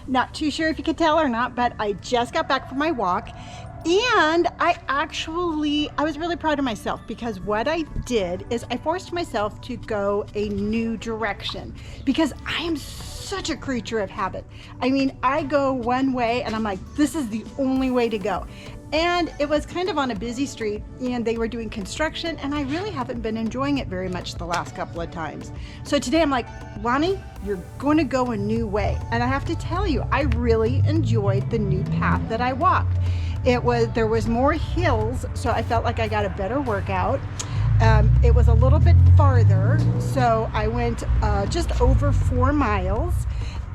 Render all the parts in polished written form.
Not too sure if you could tell or not, but I just got back from my walk, and I was really proud of myself because what I did is I forced myself to go a new direction because I am such a creature of habit. I mean, I go one way and I'm like, this is the only way to go. And it was kind of on a busy street and they were doing construction and I really haven't been enjoying it very much the last couple of times. So today I'm like, Lonnie, you're going to go a new way. And I have to tell you, I really enjoyed the new path that I walked. There was more hills, so I felt like I got a better workout. It was a little bit farther, so I went just over 4 miles.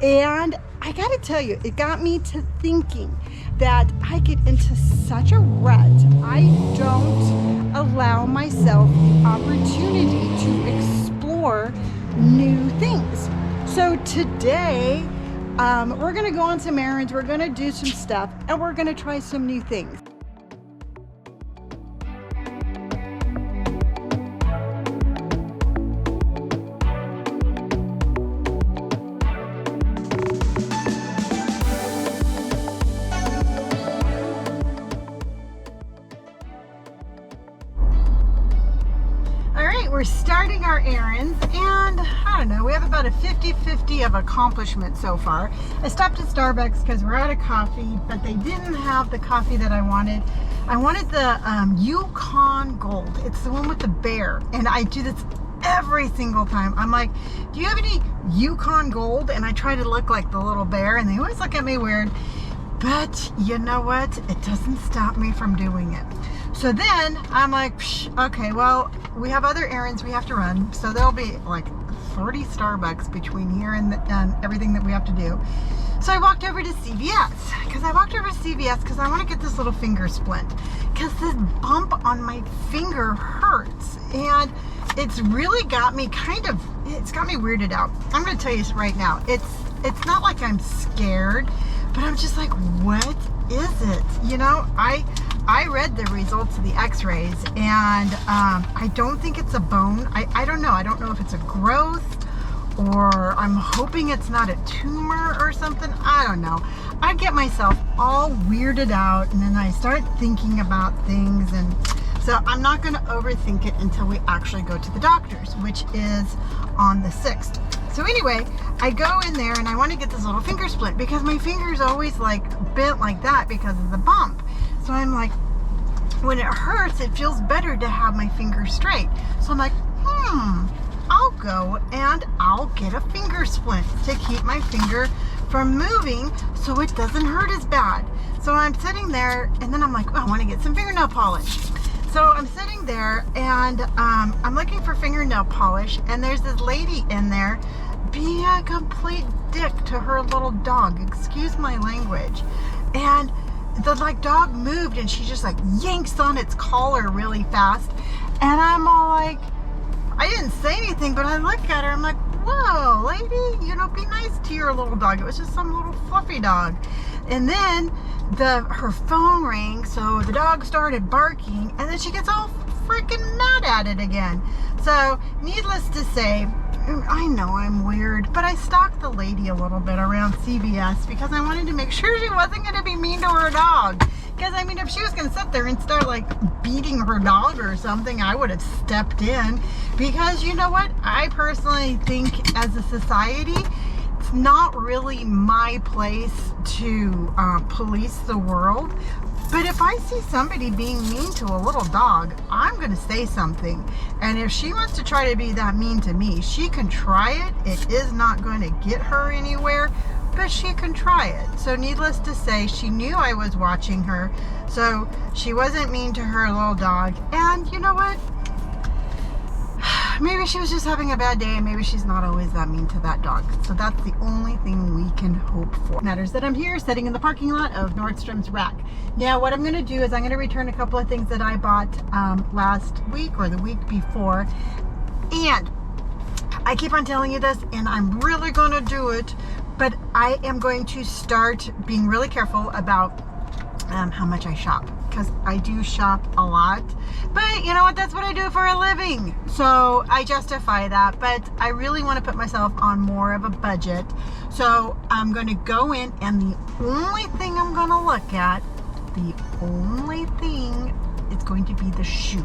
And I gotta tell you, it got me to thinking that I get into such a rut. I don't allow myself the opportunity to explore new things. So today, we're gonna go on some errands, we're gonna do some stuff, and we're gonna try some new things. We're starting our errands and I don't know, we have about a 50-50 of accomplishment so far. I stopped at Starbucks because we're out of coffee, but they didn't have the coffee that I wanted. I wanted the Yukon Gold. It's the one with the bear, and I do this every single time. I'm like, do you have any Yukon Gold? And I try to look like the little bear and they always look at me weird, but you know what? It doesn't stop me from doing it. So then I'm like, okay, well, we have other errands we have to run. So there'll be like 30 Starbucks between here and everything that we have to do. So I walked over to CVS because I want to get this little finger splint because this bump on my finger hurts. And it's really got me it's got me weirded out. I'm going to tell you right now, it's not like I'm scared, but I'm just like, what is it? You know, I read the results of the x-rays and I don't think it's a bone. I don't know. I don't know if it's a growth or I'm hoping it's not a tumor or something. I don't know. I get myself all weirded out and then I start thinking about things, and so I'm not going to overthink it until we actually go to the doctor's, which is on the 6th. So anyway, I go in there and I want to get this little finger splint because my finger's always like bent like that because of the bump. So I'm like, when it hurts, it feels better to have my finger straight. So I'm like, I'll go and I'll get a finger splint to keep my finger from moving so it doesn't hurt as bad. So I'm sitting there and then I'm like, I want to get some fingernail polish. So I'm sitting there and I'm looking for fingernail polish, and there's this lady in there being a complete dick to her little dog. Excuse my language. And the dog moved and she just like yanks on its collar really fast. And I'm all like, I didn't say anything, but I look at her, I'm like, whoa, lady, you know, be nice to your little dog. It was just some little fluffy dog. And then her phone rang, so the dog started barking, and then she gets all freaking mad at it again. So needless to say, I know I'm weird, but I stalked the lady a little bit around CVS because I wanted to make sure she wasn't going to be mean to her dog. Because, I mean, if she was going to sit there and start, like, beating her dog or something, I would have stepped in. Because, you know what? I personally think as a society, it's not really my place to police the world. But if I see somebody being mean to a little dog, I'm going to say something. And if she wants to try to be that mean to me, she can try it. It is not going to get her anywhere, but she can try it. So needless to say, she knew I was watching her. So she wasn't mean to her little dog. And you know what? Maybe she was just having a bad day, and maybe she's not always that mean to that dog. So that's the only thing we can hope for. Matters that I'm here sitting in the parking lot of Nordstrom's Rack. Now what I'm going to do is I'm going to return a couple of things that I bought last week or the week before. And I keep on telling you this, and I'm really going to do it, but I am going to start being really careful about how much I shop. because I do shop a lot. But you know what? That's what I do for a living. So I justify that. But I really want to put myself on more of a budget. So I'm going to go in, and the only thing I'm going to look at, it's going to be the shoes,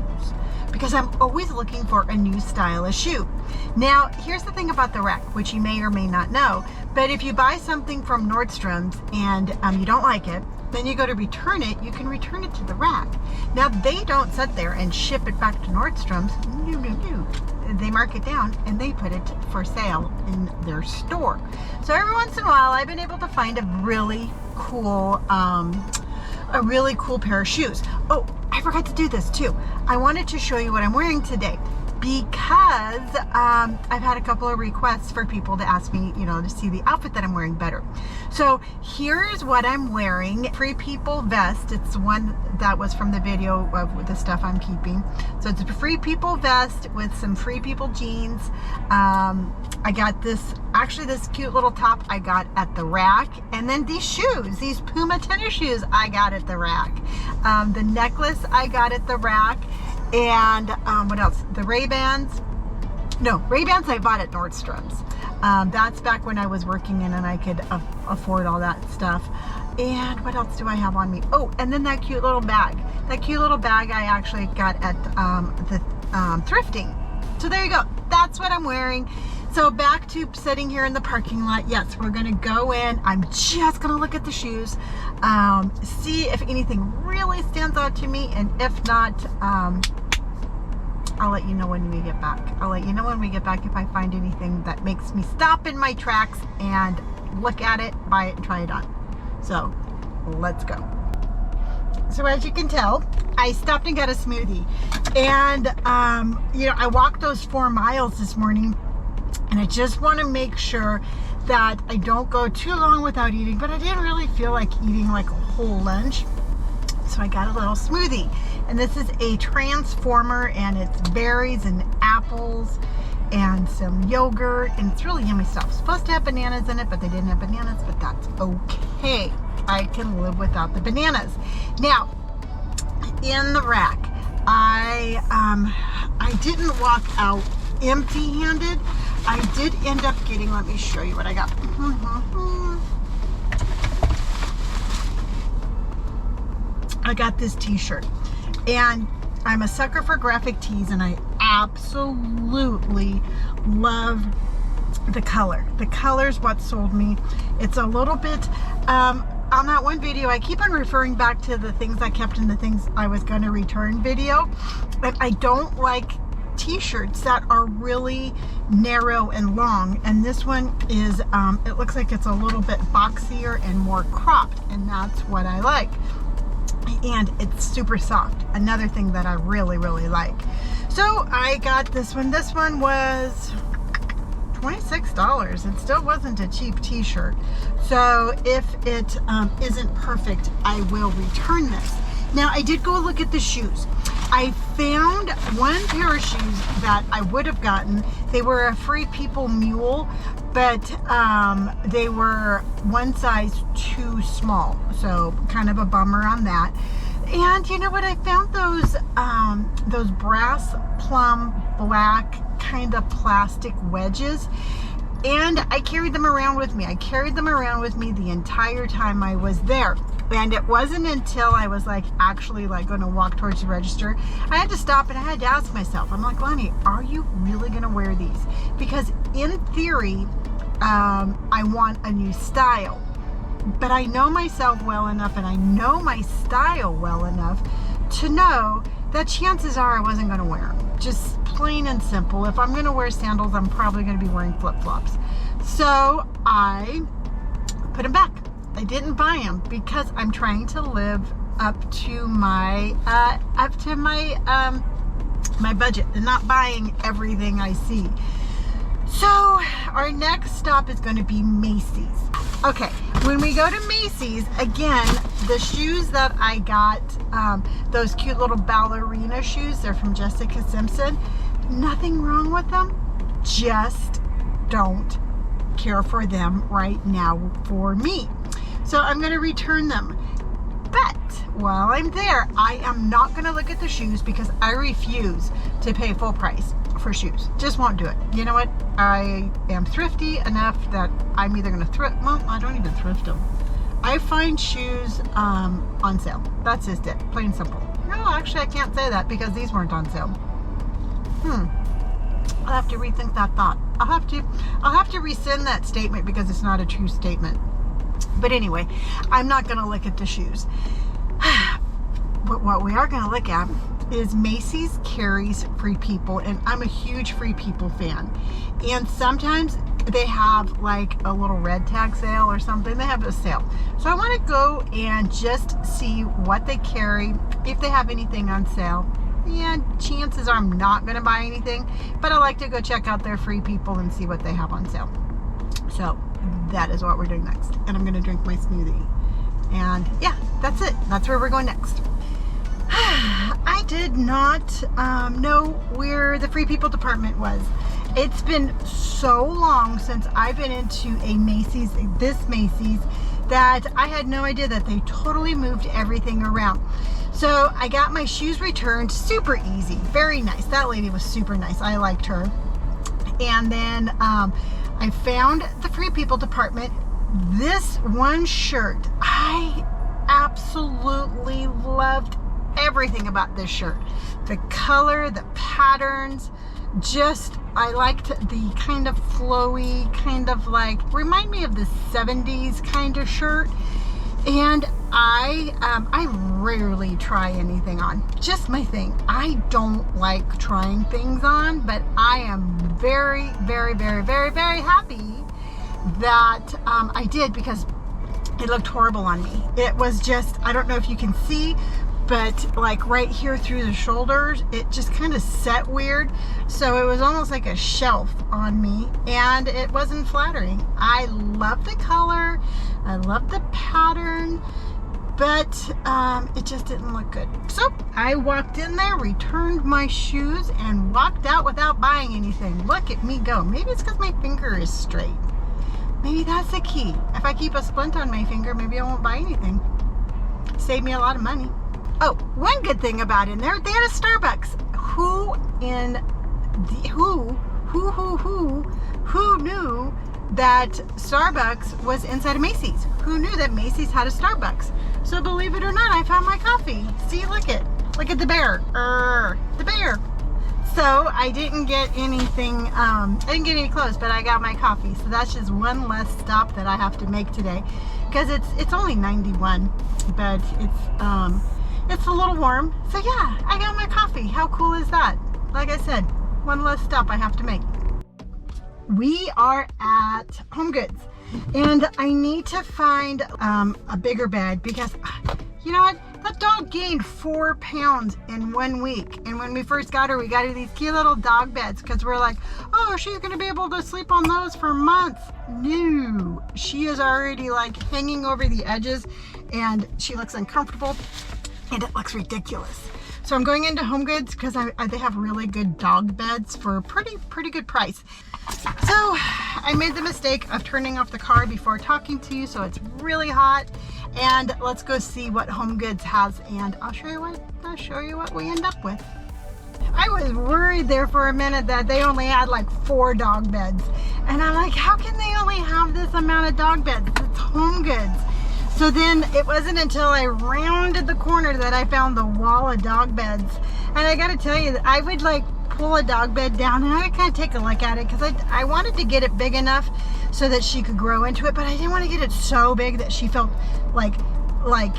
because I'm always looking for a new stylish shoe. Now, here's the thing about the rack, which you may or may not know, but if you buy something from Nordstrom's and you don't like it, then you go to return it, you can return it to the rack. Now, they don't sit there and ship it back to Nordstrom's. No. They mark it down and they put it for sale in their store. So every once in a while, I've been able to find a really cool pair of shoes. Oh, I forgot to do this too. I wanted to show you what I'm wearing today, because I've had a couple of requests for people to ask me, to see the outfit that I'm wearing better. So here's what I'm wearing. Free People vest. It's one that was from the video of the stuff I'm keeping. So it's a Free People vest with some Free People jeans. I got this cute little top I got at the rack. And then these shoes, these Puma tennis shoes, I got at the rack. The necklace I got at the rack. And what else? The Ray-Bans. No, Ray-Bans I bought at Nordstrom's. That's back when I was working in and I could afford all that stuff. And what else do I have on me? Oh, and then that cute little bag. That cute little bag I actually got at the thrifting. So there you go. That's what I'm wearing. So back to sitting here in the parking lot. Yes, we're going to go in. I'm just going to look at the shoes, see if anything really stands out to me. And if not, I'll let you know when we get back. If I find anything that makes me stop in my tracks and look at it, buy it, and try it on. So let's go. So as you can tell, I stopped and got a smoothie. And, I walked those 4 miles this morning. And I just want to make sure that I don't go too long without eating, but I didn't really feel like eating like a whole lunch. So I got a little smoothie. And this is a transformer, and it's berries and apples and some yogurt, and it's really yummy stuff. It's supposed to have bananas in it, but they didn't have bananas, but that's okay. I can live without the bananas. Now, in the rack, I didn't walk out empty-handed. I did end up getting, let me show you what I got. I got this t-shirt, and I'm a sucker for graphic tees, and I absolutely love the color. The color's what sold me. It's a little bit, on that one video, I keep on referring back to the things I kept in the things I was going to return video, but I don't like t-shirts that are really narrow and long, and this one is it looks like it's a little bit boxier and more cropped, and that's what I like. And it's super soft, another thing that I really like. So I got this one. This one was $26. It still wasn't a cheap t-shirt. So if it isn't perfect, I will return this. Now, I did go look at the shoes. I found one pair of shoes that I would have gotten. They were a Free People mule, but they were one size too small. So kind of a bummer on that. And you know what? I found those brass plum black kind of plastic wedges. And I carried them around with me. The entire time I was there. And it wasn't until I was actually going to walk towards the register, I had to stop and I had to ask myself, I'm like, Lonnie, are you really going to wear these? Because in theory, I want a new style. But I know myself well enough, and I know my style well enough to know that chances are I wasn't going to wear them. Just plain and simple. If I'm going to wear sandals, I'm probably going to be wearing flip-flops. So I put them back. I didn't buy them because I'm trying to live up to my my budget and not buying everything I see. So our next stop is going to be Macy's. Okay, when we go to Macy's, again, the shoes that I got, those cute little ballerina shoes, they're from Jessica Simpson. Nothing wrong with them, just don't care for them right now for me. So I'm going to return them. But while I'm there, I am not going to look at the shoes because I refuse to pay full price for shoes. Just won't do it. You know what? I am thrifty enough that I'm either going to thrift. Well, I don't even thrift them. I find shoes on sale. That's just it. Plain and simple. No, actually, I can't say that because these weren't on sale. I'll have to rethink that thought. I'll have to rescind that statement because it's not a true statement. But anyway, I'm not going to look at the shoes. But what we are going to look at is Macy's carries Free People, and I'm a huge Free People fan. And sometimes they have like a little red tag sale or something. They have a sale. So I want to go and just see what they carry, if they have anything on sale. And chances are I'm not going to buy anything, but I like to go check out their Free People and see what they have on sale. So that is what we're doing next. And I'm going to drink my smoothie. And yeah, that's it. That's where we're going next. I did not know where the Free People department was. It's been so long since I've been into a Macy's, this Macy's, that I had no idea that they totally moved everything around. So I got my shoes returned, super easy, very nice. That lady was super nice. I liked her. And then I found the Free People department. This one shirt, I absolutely loved everything about this shirt. The color, the patterns, I liked the kind of flowy, kind of like, remind me of the 70s kind of shirt. And I rarely try anything on. Just my thing. I don't like trying things on, but I am very, very, very, very, very happy that I did, because it looked horrible on me. It was just, I don't know if you can see, but like right here through the shoulders, it just kind of set weird. So it was almost like a shelf on me, and it wasn't flattering. I love the color, I love the pattern, but it just didn't look good. So I walked in there, returned my shoes, and walked out without buying anything. Look at me go. Maybe it's because my finger is straight. Maybe that's the key. If I keep a splint on my finger, maybe I won't buy anything. Save me a lot of money. Oh, one good thing about in there, they had a Starbucks. Who knew that Starbucks was inside of Macy's? Who knew that Macy's had a Starbucks? So believe it or not, I found my coffee. See, look at the bear. The bear. So I didn't get anything, I didn't get any clothes, but I got my coffee. So that's just one less stop that I have to make today, because it's only 91, but it's a little warm. So yeah, I got my coffee. How cool is that? Like I said, one less stop I have to make. We are at HomeGoods, and I need to find a bigger bed, because you know what? That dog gained 4 pounds in 1 week. And when we first got her, we got her these cute little dog beds, because we're like, oh, she's going to be able to sleep on those for months. No, she is already like hanging over the edges, and she looks uncomfortable, and it looks ridiculous. So I'm going into HomeGoods because they have really good dog beds for a pretty good price. So I made the mistake of turning off the car before talking to you, so it's really hot. And let's go see what HomeGoods has, and I'll show you what we end up with. I was worried there for a minute that they only had like 4 dog beds, and I'm like, how can they only have this amount of dog beds? It's HomeGoods. So then it wasn't until I rounded the corner that I found the wall of dog beds. And I gotta tell you, I would like pull a dog bed down and I would kind of take a look at it, because I wanted to get it big enough so that she could grow into it, but I didn't want to get it so big that she felt like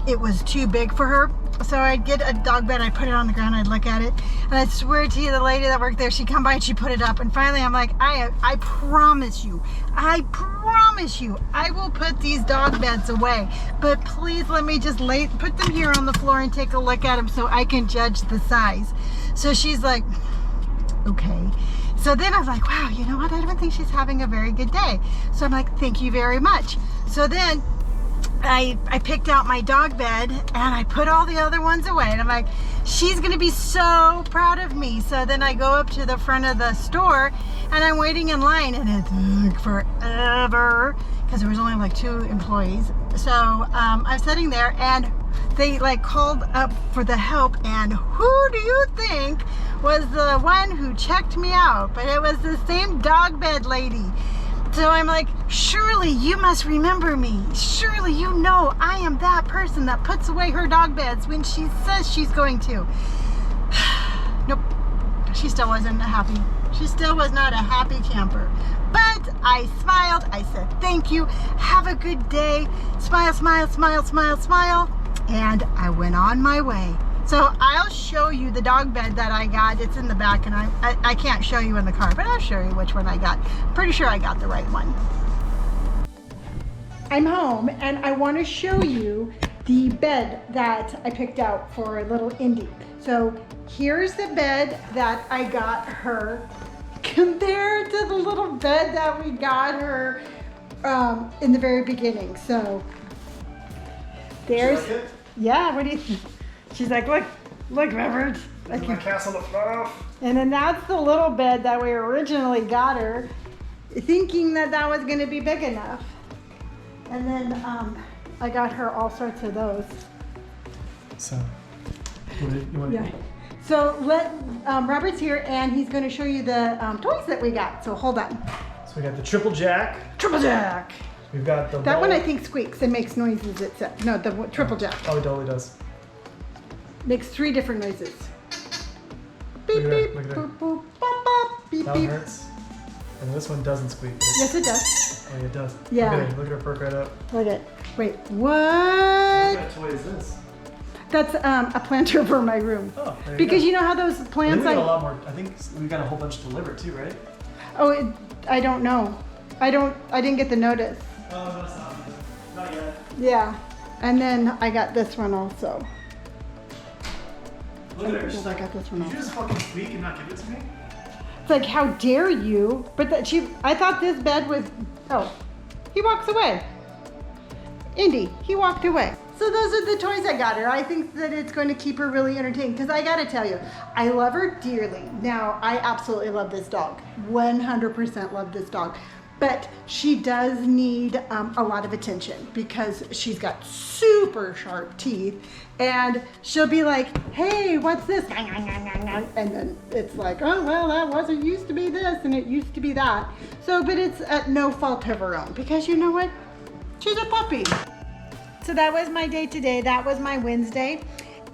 it was too big for her. So I'd get a dog bed, I'd put it on the ground, I'd look at it, and I swear to you, the lady that worked there, she'd come by and she'd put it up, and finally I'm like, I promise you, I will put these dog beds away, but please let me just put them here on the floor and take a look at them so I can judge the size. So she's like, okay. So then I was like, wow, you know what, I don't think she's having a very good day. So I'm like, thank you very much. So then I picked out my dog bed and I put all the other ones away, and I'm like, she's gonna be so proud of me. So then I go up to the front of the store and I'm waiting in line, and it took forever because there was only like 2 employees. So I'm sitting there and they like called up for the help, and who do you think was the one who checked me out? But it was the same dog bed lady. So I'm like, surely you must remember me. Surely you know I am that person that puts away her dog beds when she says she's going to. Nope, she still wasn't happy. She still was not a happy camper. But I smiled, I said, thank you, have a good day. Smile, smile, smile, smile, smile. And I went on my way. So I'll show you the dog bed that I got. It's in the back, and I can't show you in the car, but I'll show you which one I got. Pretty sure I got the right one. I'm home, and I want to show you the bed that I picked out for little Indy. So here's the bed that I got her compared to the little bed that we got her in the very beginning. So there's, like, yeah, what do you think? She's like, look, Reverend. Look at my castle to fluff. And then that's the little bed that we originally got her, thinking that that was gonna be big enough. And then I got her all sorts of those. So, you want yeah. So Robert's here, and he's gonna show you the toys that we got. So hold on. So we got the triple jack. Triple jack. We've got the that one I think squeaks and makes noises. No, the triple jack. Oh, it totally does. Makes 3 different noises. Beep, beep, boop, boop, bop, bop, beep, that beep. One hurts. And this one doesn't squeak. Yes, it does. Oh, yeah, it does. Yeah. Look at her perk right up. Look at, wait, what? What kind of toy is this? That's a planter for my room. Oh, there you because go. you know how those plants I think we got a lot more. I think we got a whole bunch delivered too, right? Oh, I don't know. I didn't get the notice. Oh, no, it's not yet. Yeah. And then I got this one also. Look at her. She's I like, got this one did you also. just fucking squeak and not give it to me? It's like, how dare you? But that I thought this bed was, oh, he walks away. Indy, he walked away. So those are the toys I got her. I think that it's going to keep her really entertained, because I gotta tell you, I love her dearly. Now, I absolutely love this dog. 100% love this dog. But she does need a lot of attention, because she's got super sharp teeth, and she'll be like, hey, what's this? And then it's like, oh, well, that wasn't used to be this, and it used to be that. So, but it's at no fault of her own, because you know what? She's a puppy. So that was my day today. That was my Wednesday.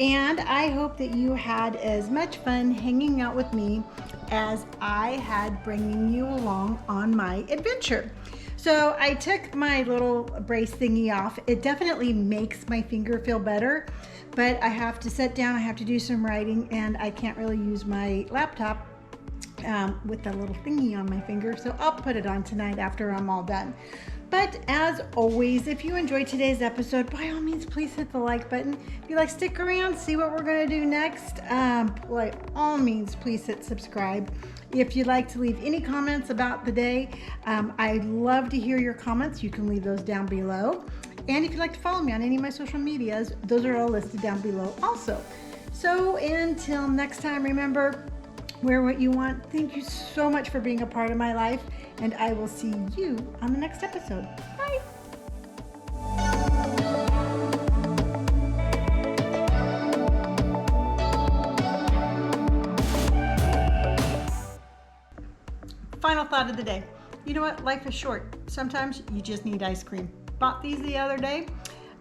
And I hope that you had as much fun hanging out with me as I had bringing you along on my adventure. So I took my little brace thingy off. It definitely makes my finger feel better, but I have to sit down, I have to do some writing, and I can't really use my laptop with the little thingy on my finger. So I'll put it on tonight after I'm all done. But as always, if you enjoyed today's episode, by all means, please hit the like button. If you like, stick around, see what we're going to do next. By all means, please hit subscribe. If you'd like to leave any comments about the day, I'd love to hear your comments. You can leave those down below. And if you'd like to follow me on any of my social medias, those are all listed down below also. So until next time, remember, wear what you want. Thank you so much for being a part of my life, and I will see you on the next episode. Bye. Final thought of the day. You know what? Life is short. Sometimes you just need ice cream. Bought these the other day.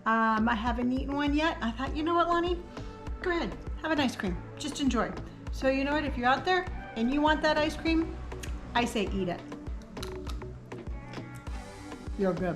I haven't eaten one yet. I thought, you know what, Lonnie? Go ahead, have an ice cream. Just enjoy. So you know what, if you're out there and you want that ice cream, I say eat it. You're good.